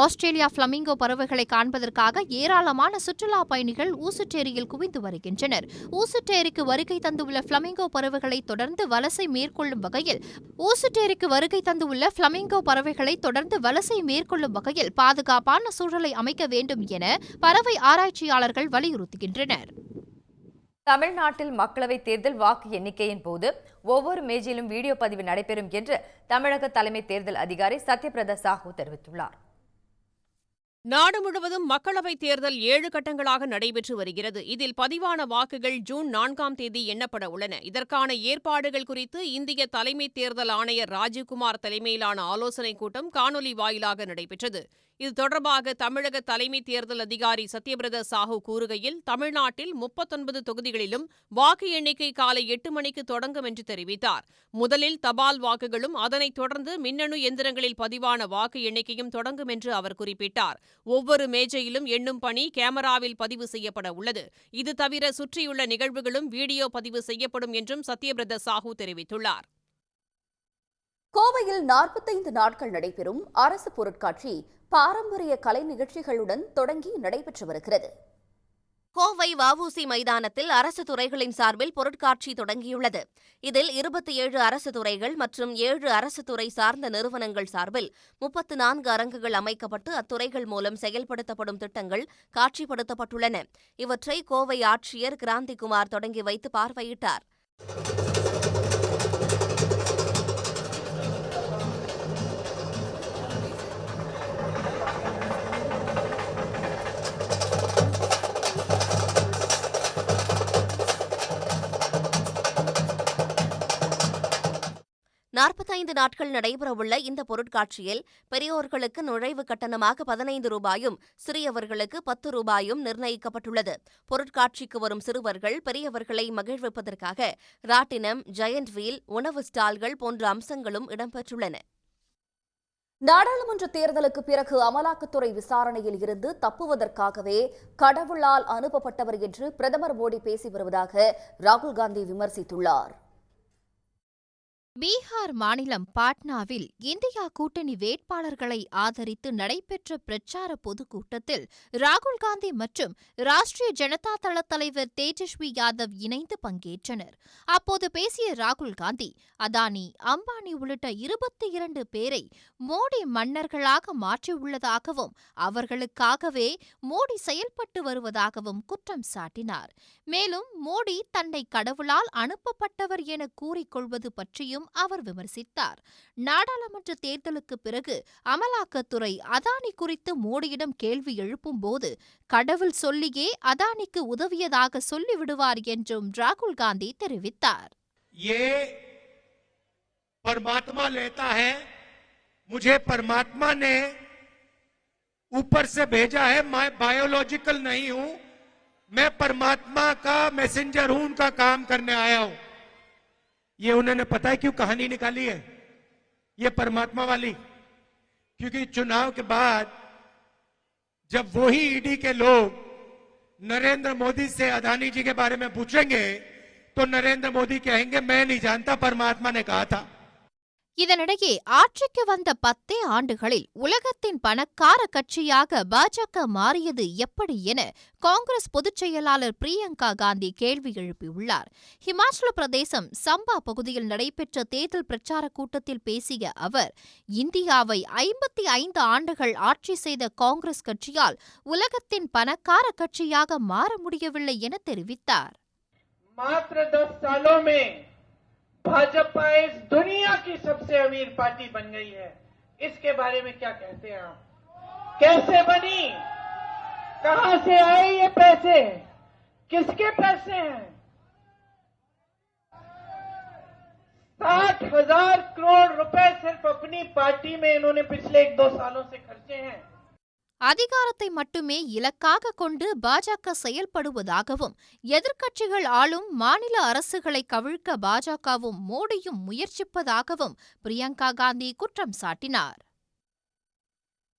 ஆஸ்திரேலியா பிளமிங்கோ பறவைகளை காண்பதற்காக ஏராளமான சுற்றுலா பயணிகள் ஊசுட்டேரியில் குவிந்து வருகின்றனர். ஊசுட்டேரிக்கு வருகை தந்துள்ள பிளமிங்கோ பறவைகளை தொடர்ந்து வலசை மேற்கொள்ளும் வகையில் பாதுகாப்பான சூழலை அமைக்க வேண்டும் என பறவை ஆராய்ச்சியாளர்கள் வலியுறுத்துகின்றனர். தமிழ்நாட்டில் மக்களவைத் தேர்தல் வாக்கு எண்ணிக்கையின் போது ஒவ்வொரு மேஜிலும் வீடியோ பதிவு நடைபெறும் என்று தமிழக தலைமை தேர்தல் அதிகாரி சத்யபிரதா சாஹூ தெரிவித்துள்ளார். நாடு முழுவதும் மக்களவைத் தேர்தல் 7 கட்டங்களாக நடைபெற்று வருகிறது. இதில் பதிவான வாக்குகள் ஜூன் 4ஆம் தேதி எண்ணப்பட உள்ளன. இதற்கான ஏற்பாடுகள் குறித்து இந்திய தலைமை தேர்தல் ஆணையர் ராஜீவ்குமார் தலைமையிலான ஆலோசனைக் கூட்டம் காணொலி வாயிலாக நடைபெற்றது. இது தொடர்பாக தமிழக தலைமை தேர்தல் அதிகாரி சத்யபிரத சாஹூ கூறுகையில், தமிழ்நாட்டில் 39 தொகுதிகளிலும் வாக்கு எண்ணிக்கை காலை 8 மணிக்கு தொடங்கும் என்று தெரிவித்தார். முதலில் தபால் வாக்குகளும் அதனைத் தொடர்ந்து மின்னணு எந்திரங்களில் பதிவான வாக்கு எண்ணிக்கையும் தொடங்கும் என்று அவர் குறிப்பிட்டார். ஒவ்வொரு மேஜையிலும் எண்ணும் பணி கேமராவில் பதிவு செய்யப்பட உள்ளது. இது தவிர சுற்றியுள்ள நிகழ்வுகளும் வீடியோ பதிவு செய்யப்படும் என்றும் சத்யபிரத சாஹூ தெரிவித்துள்ளார். கோவையில் 45 நாட்கள் நடைபெறும் அரசு பொருட்காட்சி பாரம்பரிய கலை நிகழ்ச்சிகளுடன் தொடங்கி நடைபெற்று வருகிறது. கோவை வஉசி மைதானத்தில் அரசு துறைகளின் சார்பில் பொருட்காட்சி தொடங்கியுள்ளது. இதில் 27 அரசு துறைகள் மற்றும் 7 அரசு துறை சார்ந்த நிறுவனங்கள் சார்பில் 34 அரங்குகள் அமைக்கப்பட்டு அத்துறைகள் மூலம் செயல்படுத்தப்படும் திட்டங்கள் காட்சிப்படுத்தப்பட்டுள்ளன. இவற்றை கோவை ஆட்சியர் கிராந்திகுமார் தொடங்கி வைத்து பார்வையிட்டார். நாற்பத்தைந்து நாட்கள் நடைபெறவுள்ள இந்த பொருட்காட்சியில் பெரியோர்களுக்கு நுழைவு கட்டணமாக 15 ரூபாயும் சிறியவர்களுக்கு 10 ரூபாயும் நிர்ணயிக்கப்பட்டுள்ளது. பொருட்காட்சிக்கு வரும் சிறுவர்கள் பெரியவர்களை மகிழ்விப்பதற்காக ராட்டினம், ஜெயண்ட் வீல், உணவு ஸ்டால்கள் போன்ற அம்சங்களும் இடம்பெற்றுள்ளன. நாடாளுமன்ற தேர்தலுக்கு பிறகு அமலாக்கத்துறை விசாரணையில் இருந்து தப்புவதற்காகவே கடவுளால் அனுப்பப்பட்டவர் என்று பிரதமர் மோடி பேசி வருவதாக ராகுல் காந்தி விமர்சித்துள்ளார். பீகார் மாநிலம் பாட்னாவில் இந்தியா கூட்டணி வேட்பாளர்களை ஆதரித்து நடைபெற்ற பிரச்சார பொதுக்கூட்டத்தில் ராகுல் காந்தி மற்றும் ராஷ்டிரிய ஜனதா தள தலைவர் தேஜஸ்வி யாதவ் இணைந்து பங்கேற்றனர். அப்போது பேசிய ராகுல் காந்தி, அதானி, அம்பானி உள்ளிட்ட 22 பேரை மோடி மன்னர்களாக மாற்றியுள்ளதாகவும் அவர்களுக்காகவே மோடி செயல்பட்டு வருவதாகவும் குற்றம் சாட்டினார். மேலும் மோடி தன்னை கடவுளால் அனுப்பப்பட்டவர் என கூறிக்கொள்வது பற்றியும் அவர் விமர்சித்தார். நாடாளுமன்ற தேர்தலுக்கு பிறகு அமலாக்கத்துறை அதானி குறித்து மோடியிடம் கேள்வி எழுப்பும் போது கடவுள் சொல்லியே அதானிக்கு உதவியதாக சொல்லிவிடுவார் என்றும் ராகுல் காந்தி தெரிவித்தார். परमात्मा लेता है, मुझे परमात्मा ने ऊपर से भेजा है, मैं बायोलॉजिकल नहीं हूं, मैं परमात्मा का मैसेंजर हूं, उनका काम करने आया हूं. ये उन्होंने पता है क्यों कहानी निकाली है ये परमात्मा वाली? क्योंकि चुनाव के बाद जब वही ईडी के लोग नरेंद्र मोदी से अदानी जी के बारे में पूछेंगे तो नरेंद्र मोदी कहेंगे मैं नहीं जानता, परमात्मा ने कहा था. இதனிடையே ஆட்சிக்கு வந்த 10 ஆண்டுகளில் உலகத்தின் பணக்கார கட்சியாக பாஜக மாறியது எப்படி என காங்கிரஸ் பொதுச் செயலாளர் பிரியங்கா காந்தி கேள்வி எழுப்பியுள்ளார். ஹிமாச்சல பிரதேசம் சம்பா பகுதியில் நடைபெற்ற தேர்தல் பிரச்சார கூட்டத்தில் பேசிய அவர், இந்தியாவை 55 ஆண்டுகள் ஆட்சி செய்த காங்கிரஸ் கட்சியால் உலகத்தின் பணக்கார கட்சியாக மாற முடியவில்லை என தெரிவித்தார். मात्र 10 सालों में भाजपा इस दुनिया की सबसे अमीर पार्टी बन गई है. इसके बारे में क्या कहते हैं आप? कैसे बनी? कहां से आए ये पैसे? किसके पैसे हैं? 60,000 करोड़ रुपए सिर्फ अपनी पार्टी में इन्होंने पिछले 1-2 सालों से खर्चे हैं. அதிகாரத்தை மட்டுமே இலக்காக கொண்டு பாஜக செயல்படுவதாகவும் எதிர்க்கட்சிகள் ஆளும் மாநில அரசுகளை கவிழ்க்க பாஜகவும் மோடியும் முயற்சிப்பதாகவும் பிரியங்கா காந்தி குற்றம் சாட்டினார்.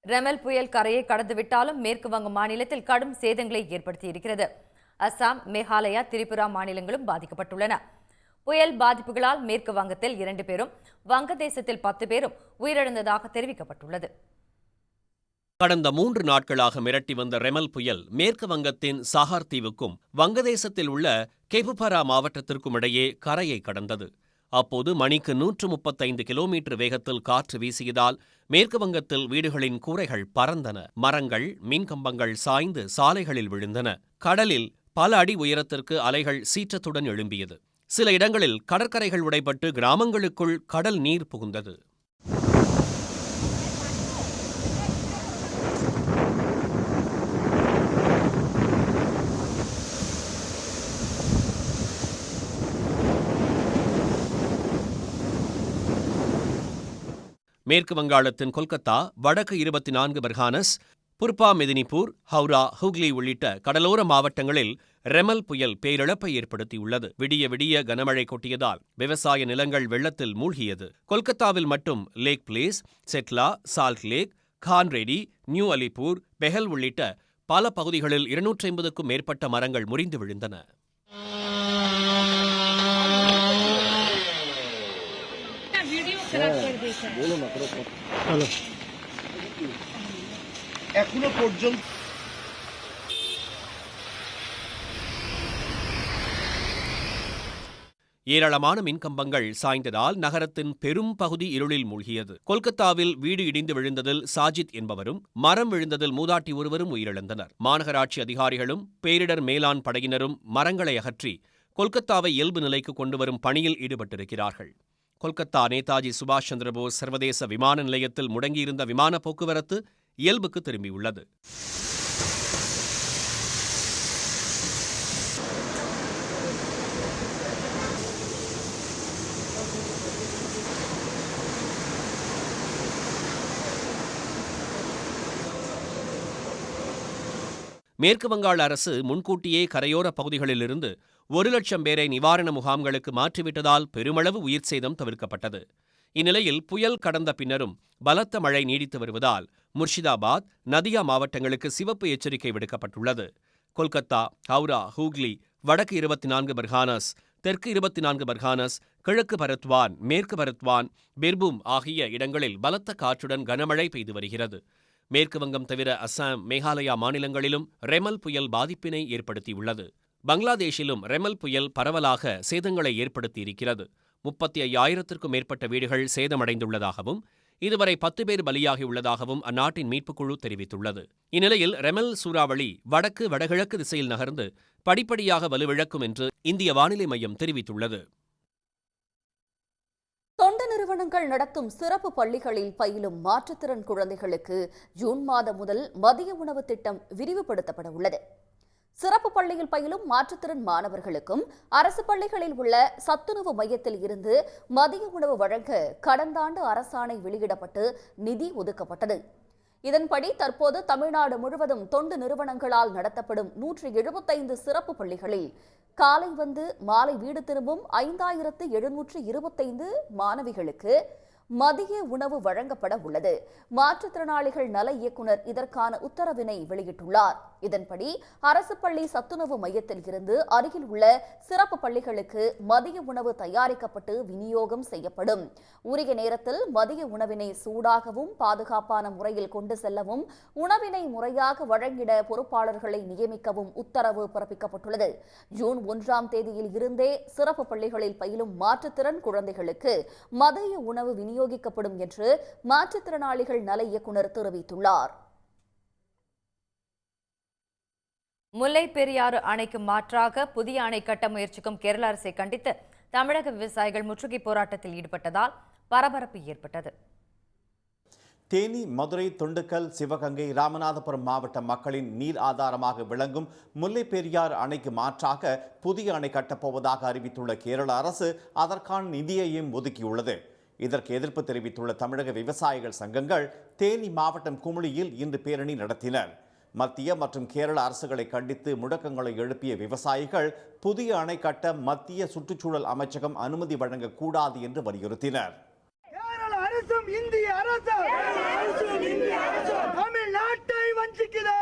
ரெமல் புயல் கரையை கடந்துவிட்டாலும் மேற்கு வங்க மாநிலத்தில் கடும் சேதங்களை ஏற்படுத்தியிருக்கிறது. அசாம், மேகாலயா, திரிபுரா மாநிலங்களும் பாதிக்கப்பட்டுள்ளன. புயல் பாதிப்புகளால் மேற்கு வங்கத்தில் 2 பேரும், வங்கதேசத்தில் 10 பேரும் உயிரிழந்ததாக தெரிவிக்கப்பட்டுள்ளது. கடந்த 3 நாட்களாக மிரட்டி வந்த ரெமல் புயல் மேற்கு வங்கத்தின் சாகார் தீவுக்கும் வங்கதேசத்தில் உள்ள கெபுபரா மாவட்டத்திற்கும் இடையே கரையை கடந்தது. அப்போது மணிக்கு 135 கிலோமீட்டர் வேகத்தில் காற்று வீசியதால் மேற்கு வங்கத்தில் வீடுகளின் கூரைகள் பறந்தன. மரங்கள், மின்கம்பங்கள் சாய்ந்து சாலைகளில் விழுந்தன. கடலில் பல அடி உயரத்திற்கு அலைகள் சீற்றத்துடன் எழும்பியது. சில இடங்களில் கடற்கரைகள் உடைபட்டு கிராமங்களுக்குள் கடல் நீர் புகுந்தது. மேற்கு வங்காளத்தின் கொல்கத்தா, வடக்கு 24 பர்கானஸ், புர்பா மெதினிபூர், ஹவுரா, ஹூக்லி உள்ளிட்ட கடலோர மாவட்டங்களில் ரெமல் புயல் பேரிழப்பை ஏற்படுத்தியுள்ளது. விடிய விடிய கனமழை கொட்டியதால் விவசாய நிலங்கள் வெள்ளத்தில் மூழ்கியது. கொல்கத்தாவில் மட்டும் லேக் பிளேஸ், செட்லா, சால்ட் லேக், கான்ரெடி, நியூ அலிப்பூர், பெஹல் உள்ளிட்ட பல பகுதிகளில் 250க்கும் மேற்பட்ட மரங்கள் முறிந்து விழுந்தன. ஏராளமான மின்கம்பங்கள் சாய்ந்ததால் நகரத்தின் பெரும் பகுதி இருளில் மூழ்கியது. கொல்கத்தாவில் வீடு இடிந்து விழுந்ததில் சாஜித் என்பவரும், மரம் விழுந்ததில் மூதாட்டி ஒருவரும் உயிரிழந்தனர். மாநகராட்சி அதிகாரிகளும் பேரிடர் மேலாண் படையினரும் மரங்களை அகற்றி கொல்கத்தாவை இயல்பு நிலைக்கு கொண்டுவரும் பணியில் ஈடுபட்டிருக்கிறார்கள். கொல்கத்தா நேதாஜி சுபாஷ் சந்திரபோஸ் சர்வதேச விமான நிலையத்தில் முடங்கியிருந்த விமான போக்குவரத்து இயல்புக்கு திரும்பியுள்ளது. மேற்கு வங்காள அரசு முன்கூட்டியே கரையோர பகுதிகளிலிருந்து 1,00,000 பேரை நிவாரண முகாம்களுக்கு மாற்றிவிட்டதால் பெருமளவு உயிர் சேதம் தவிர்க்கப்பட்டது. இந்நிலையில் புயல் கடந்த பின்னரும் பலத்த மழை நீடித்து வருவதால் முர்ஷிதாபாத், நதியா மாவட்டங்களுக்கு சிவப்பு எச்சரிக்கை விடுக்கப்பட்டுள்ளது. கொல்கத்தா, ஹவுரா, ஹூக்லி, வடக்கு 24 பர்கானஸ், தெற்கு 24 பர்கானஸ், கிழக்கு பரத்வான், மேற்கு பரத்வான், பிர்பூம் ஆகிய இடங்களில் பலத்த காற்றுடன் கனமழை பெய்து வருகிறது. மேற்கு வங்கம் தவிர அசாம், மேகாலயா மாநிலங்களிலும் ரெமல் புயல் பாதிப்பினை ஏற்படுத்தியுள்ளது. பங்களாதேஷிலும் ரெமல் புயல் பரவலாக சேதங்களை ஏற்படுத்தியிருக்கிறது. 35,000க்கும் மேற்பட்ட வீடுகள் சேதமடைந்துள்ளதாகவும் இதுவரை 10 பேர் பலியாகியுள்ளதாகவும் அந்நாட்டின் மீட்புக்குழு தெரிவித்துள்ளது. இந்நிலையில் ரெமல் சூறாவளி வடக்கு வடகிழக்கு திசையில் நகர்ந்து படிப்படியாக வலுவிழக்கும் என்று இந்திய வானிலை மையம் தெரிவித்துள்ளது. தொண்டு நிறுவனங்கள் நடத்தும் சிறப்பு பள்ளிகளில் பயிலும் மாற்றுத்திறன் குழந்தைகளுக்கு ஜூன் மாதம் முதல் மதிய உணவு திட்டம் விரிவுபடுத்தப்பட உள்ளது. சிறப்பு பள்ளியில் பயிலும் மாற்றுத்திறன் மாணவர்களுக்கும் அரசு பள்ளிகளில் உள்ள சத்துணவு மையத்தில் இருந்து மதிய உணவு வழங்க கடந்த ஆண்டு அரசாணை வெளியிடப்பட்டு நிதி ஒதுக்கப்பட்டது. இதன்படி தற்போது தமிழ்நாடு முழுவதும் தொண்டு நிறுவனங்களால் நடத்தப்படும் 175 சிறப்பு பள்ளிகளில் காலை வந்து மாலை வீடு திரும்பும் 5,725 மாணவிகளுக்கு மதிய உணவு வழங்கப்பட உள்ளது. மாற்றுத்திறனாளிகள் நல இயக்குநர் இதற்கான உத்தரவினை வெளியிட்டுள்ளார். இதன்படி அரசு பள்ளி சத்துணவு மையத்தில் இருந்து அருகில் உள்ள சிறப்பு பள்ளிகளுக்கு மதிய உணவு தயாரிக்கப்பட்டு விநியோகம் செய்யப்படும். உரிய நேரத்தில் மதிய உணவினை சூடாகவும் பாதுகாப்பான முறையில் கொண்டு செல்லவும் உணவினை முறையாக வழங்கிட பொறுப்பாளர்களை நியமிக்கவும் உத்தரவு பிறப்பிக்கப்பட்டுள்ளது. ஜூன் 1ஆம் தேதியில் இருந்தே சிறப்பு பள்ளிகளில் பயிலும் மாற்றுத்திறன் குழந்தைகளுக்கு மதிய உணவு விநியோகிக்கப்படும் என்று மாற்றுத்திறனாளிகள் நல இயக்குநர் தெரிவித்துள்ளார். முல்லை பெரியாறு அணைக்கு மாற்றாக புதிய அணை கட்ட முயற்சிக்கும் கேரள அரசை கண்டித்து தமிழக விவசாயிகள் முற்றுகை போராட்டத்தில் ஈடுபட்டதால் பரபரப்பு ஏற்பட்டது. தேனி, மதுரை, திண்டுக்கல், சிவகங்கை, ராமநாதபுரம் மாவட்ட மக்களின் நீர் ஆதாரமாக விளங்கும் முல்லை பெரியாறு அணைக்கு மாற்றாக புதிய அணை கட்டப்போவதாக அறிவித்துள்ள கேரள அரசு அதற்கான நிதியையும் ஒதுக்கியுள்ளது. இதற்கு எதிர்ப்பு தெரிவித்துள்ள தமிழக விவசாயிகள் சங்கங்கள் தேனி மாவட்டம் குமுளியில் இன்று பேரணி நடத்தினர். மத்திய மற்றும் கேரள அரசுகளை கண்டித்து முழக்கங்களை எழுப்பிய விவசாயிகள் புதிய அணை கட்ட மத்திய சுற்றுச்சூழல் அமைச்சகம் அனுமதி வழங்கக்கூடாது என்று வலியுறுத்தினர். இந்திய அரசு தமிழ்நாட்டை வஞ்சிக்கிறது.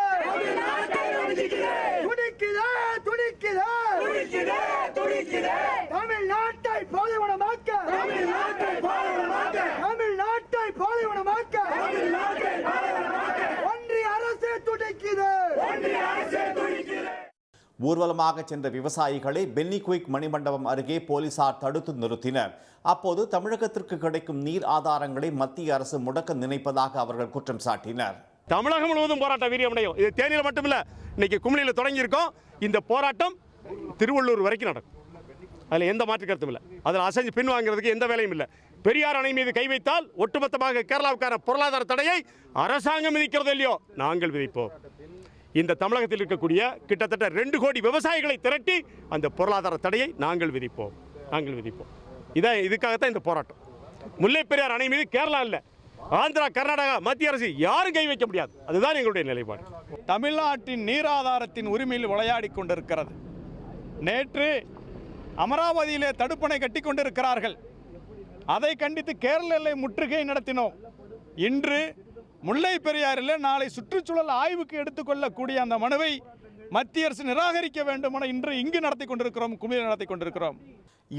தமிழ்நாட்டை பாலைவனமாக்க ஒன்றிய அரசு துடிக்குது. ஊர்வலமாக சென்ற விவசாயிகளை பென்னி குயிக் மணிமண்டபம் அருகே போலீசார் தடுத்து நிறுத்தினர். அப்போது தமிழகத்திற்கு கிடைக்கும் நீர் ஆதாரங்களை மத்திய அரசு முடக்க நினைப்பதாக அவர்கள் குற்றம் சாட்டினர். தமிழகம் முழுவதும் போராட்டம் வீரியமடையும். இது தேனியில் மட்டுமில்ல, இன்னைக்கு குமுளியில் தொடங்கி இருக்கோம். இந்த போராட்டம் திருவள்ளூர் வரைக்கும் நடக்கும். அதில் எந்த மாற்று கருத்தும் இல்லை. அதில் அசைஞ்சு பின்வாங்கிறதுக்கு எந்த வேலையும் இல்லை. பெரியார் அணை மீது கை வைத்தால் ஒட்டுமொத்தமாக கேரளாவுக்கான பொருளாதார தடையை அரசாங்கம் விதிக்கிறதோ இல்லையோ நாங்கள் விதிப்போம். இந்த தமிழகத்தில் இருக்கக்கூடிய கிட்டத்தட்ட 2 கோடி விவசாயிகளை திரட்டி அந்த பொருளாதார தடையை நாங்கள் விதிப்போம். இதுக்காகத்தான் இந்த போராட்டம். முல்லை பெரியார் அணை மீது கேரளா இல்லை, ஆந்திரா, கர்நாடகா, மத்திய அரசு யாரும் கை வைக்க முடியாது. அதுதான் எங்களுடைய நிலைப்பாடு. தமிழ்நாட்டின் நீராதாரத்தின் உரிமையில் விளையாடி கொண்டிருக்கிறது. நேற்று அமராவதியிலே தடுப்பணை கட்டி கொண்டிருக்கிறார்கள். அதை கண்டித்து கேரள எல்லை முற்றுகை நடத்தினோம். இன்று முல்லை பெரியாறில் நாளை சுற்றுச்சூழல் ஆய்வுக்கு எடுத்துக்கொள்ளக்கூடிய அந்த மனுவை மத்திய அரசு நிராகரிக்க வேண்டும் என இன்று இங்கு நடத்தி கொண்டிருக்கிறோம், குமிழி நடத்தி கொண்டிருக்கிறோம்.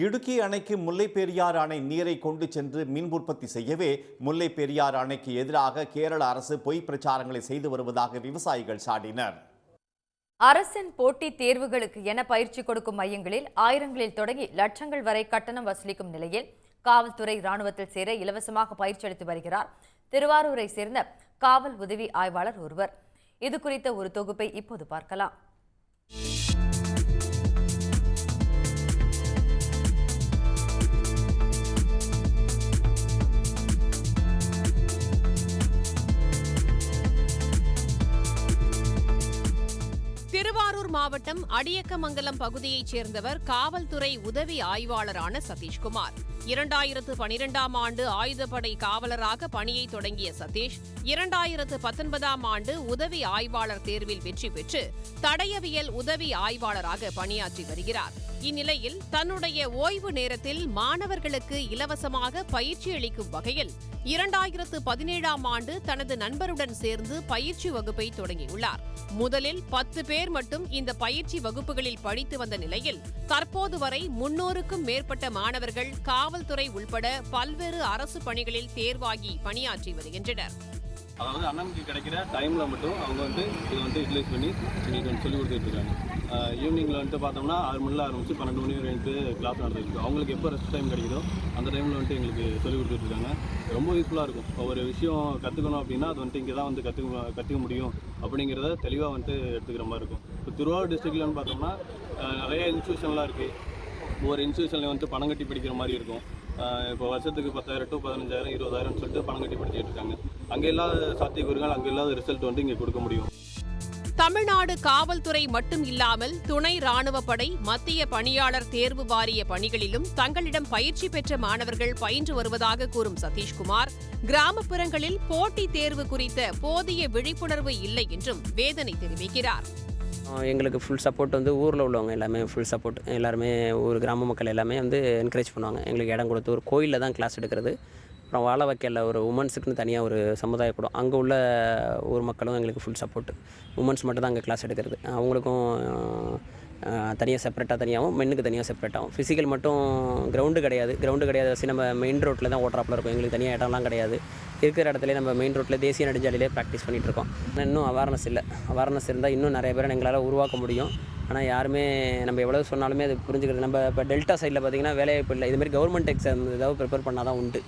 இடுக்கி அணைக்கு முல்லை பெரியாறு அணை நீரை கொண்டு சென்று மின் உற்பத்தி செய்யவே முல்லை பெரியாறு அணைக்கு எதிராக கேரள அரசு பொய் பிரச்சாரங்களை செய்து வருவதாக விவசாயிகள் சாடினர். அரசின் போட்டித் தேர்வுகளுக்கு என பயிற்சி கொடுக்கும் மையங்களில் ஆயிரங்களில் தொடங்கி லட்சங்கள் வரை கட்டணம் வசூலிக்கும் நிலையில் காவல்துறை ராணுவத்தில் சேர இலவசமாக பயிற்சி அளித்து வருகிறார் திருவாரூரை சேர்ந்த காவல் உதவி ஆய்வாளர் ஒருவர். இது குறித்த ஒரு தொகுப்பை இப்போது பார்க்கலாம். திருவாரூர் மாவட்டம் அடியக்கமங்கலம் பகுதியைச் சேர்ந்தவர் காவல்துறை உதவி ஆய்வாளரான சதீஷ்குமார். 2012ஆம் ஆண்டு ஆயுதப்படை காவலராக பணியை தொடங்கிய சதீஷ் 2019ஆம் ஆண்டு உதவி ஆய்வாளர் தேர்வில் வெற்றி பெற்று தடயவியல் உதவி ஆய்வாளராக பணியாற்றி வருகிறார். இந்நிலையில் தன்னுடைய ஓய்வு நேரத்தில் மாணவர்களுக்கு இலவசமாக பயிற்சி அளிக்கும் வகையில் 2017ஆம் ஆண்டு தனது நண்பருடன் சேர்ந்து பயிற்சி வகுப்பை தொடங்கியுள்ளார். முதலில் 10 பேர் மட்டும் இந்த பயிற்சி வகுப்புகளில் படித்து வந்த நிலையில் தற்போது வரை 300க்கும் மேற்பட்ட மாணவர்கள் காவல்துறை உள்பட பல்வேறு அரசு பணிகளில் தேர்வாகி பணியாற்றி வருகின்றனர். அதாவது அண்ணனுக்கு கிடைக்கிற டைமில் மட்டும் அவங்க இதை யூட்டிலைஸ் பண்ணி எங்களுக்கு சொல்லி கொடுத்துட்டு இருக்காங்க. ஈவினிங்கில் பார்த்தோம்னா 6 மணியில் ஆரம்பித்து 12 மணி வரைக்கும் கிளாஸ் நடந்துருக்கு. அவங்களுக்கு எப்போ ரெஸ்ட் டைம் கிடைக்குதோ அந்த டைமில் எங்களுக்கு சொல்லி கொடுத்துட்ருக்காங்க. ரொம்ப யூஸ்ஃபுல்லாக இருக்கும். ஒரு விஷயம் கற்றுக்கணும் அப்படின்னா அது இங்கே தான் கற்றுக்க முடியும் அப்படிங்கிறத தெளிவாக எடுத்துக்கிற மாதிரி இருக்கும். இப்போ திருவாரூர் டிஸ்ட்ரிக்ட்லன்னு பார்த்தோம்னா நிறைய இன்ஸ்டியூஷன்லாம் இருக்குது. ஒவ்வொரு இன்ஸ்டியூஷன்லேயும் பணம் கட்டி படிக்கிற மாதிரி இருக்கும். இப்போ வருஷத்துக்கு 10,000 to 15,000 20,000 சொல்லிட்டு பணம் கட்டி படிச்சுட்டு இருக்காங்க. அங்கே இல்லாத சாத்தியக்கூறுகள் அங்கே இல்லாத ரிசல்ட் இங்கே கொடுக்க முடியும். தமிழ்நாடு காவல்துறை மட்டும் இல்லாமல் துணை ராணுவப்படை, மத்திய பணியாளர் தேர்வு வாரிய பணிகளிலும் தங்களிடம் பயிற்சி பெற்ற மாணவர்கள் பயின்று வருவதாக கூறும் சதீஷ்குமார், கிராமப்புறங்களில் போட்டித் தேர்வு குறித்த போதிய விழிப்புணர்வு இல்லை என்றும் வேதனை தெரிவிக்கிறார். எங்களுக்கு ஃபுல் சப்போர்ட் ஊரில் உள்ளவங்க எல்லாமே ஃபுல் சப்போர்ட். எல்லாருமே ஊர் கிராம மக்கள் எல்லாமே என்கரேஜ் பண்ணுவாங்க. எங்களுக்கு இடம் கொடுத்து ஒரு கோயிலில் தான் கிளாஸ் எடுக்கிறது. அப்புறம் வாழ வைக்கல ஒரு உமன்ஸுக்குன்னு தனியாக ஒரு சமுதாய கூடம், அங்கே உள்ள ஊர் மக்களும் எங்களுக்கு ஃபுல் சப்போர்ட். உமன்ஸ் மட்டும் தான் அங்கே கிளாஸ் எடுக்கிறது. அவங்களுக்கும் தனியாக செப்பரேட்டாக தனியாகவும், மென்னுக்கு தனியாக செப்பரேட்டாகவும். ஃபிசிக்கல் மட்டும் கிரவுண்டு கிடையாது. நம்ம மெயின் ரோட்டில் தான் ஓட்டுறாப்பில் இருக்கும். எங்களுக்கு தனியாக இடம்லாம் கிடையாது. இருக்கிற இடத்துல நம்ம மெயின் ரோட்டில் தேசிய நெடுஞ்சாலையிலே ப்ராக்டிஸ் பண்ணிகிட்டு இருக்கோம். இன்னும் அவேர்னஸ் இல்லை. அவேர்னஸ் இருந்தால் இன்னும் நிறைய பேரை எங்களால் உருவாக்க முடியும். ஆனால் யாருமே நம்ம எவ்வளோ சொன்னாலுமே அது புரிஞ்சுக்கிறது. நம்ம இப்போ டெல்டா சைடில் பார்த்திங்கன்னா வேலைவாய்ப்பு இல்லை. இதுமாதிரி கவர்மெண்ட் எக்ஸாம் ஏதாவது ப்ரிப்பேர் பண்ணால் தான் உண்டு.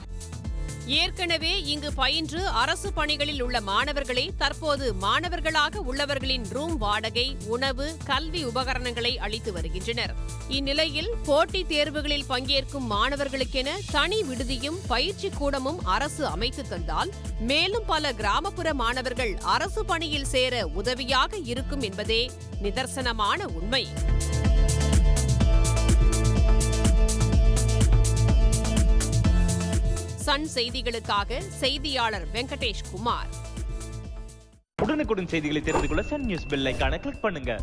ஏற்கனவே இங்கு பயின்று அரசு பணிகளில் உள்ள மாணவர்களே தற்போது மாணவர்களாக உள்ளவர்களின் ரூம் வாடகை, உணவு, கல்வி உபகரணங்களை அளித்து வருகின்றனர். இந்நிலையில் போட்டித் தேர்வுகளில் பங்கேற்கும் மாணவர்களுக்கென தனி விடுதியும் பயிற்சி கூடமும் அரசு அமைத்து தந்தால் மேலும் பல கிராமப்புற மாணவர்கள் அரசு பணியில் சேர உதவியாக இருக்கும் என்பதே நிதர்சனமான உண்மை. சன் செய்திகளுக்காக செய்தியாளர் வெங்கடேஷ் குமார். உடனுக்குடன் செய்திகளை தெரிந்து கொள்ள சன் நியூஸ் பெல் ஐகானை கிளிக் பண்ணுங்க.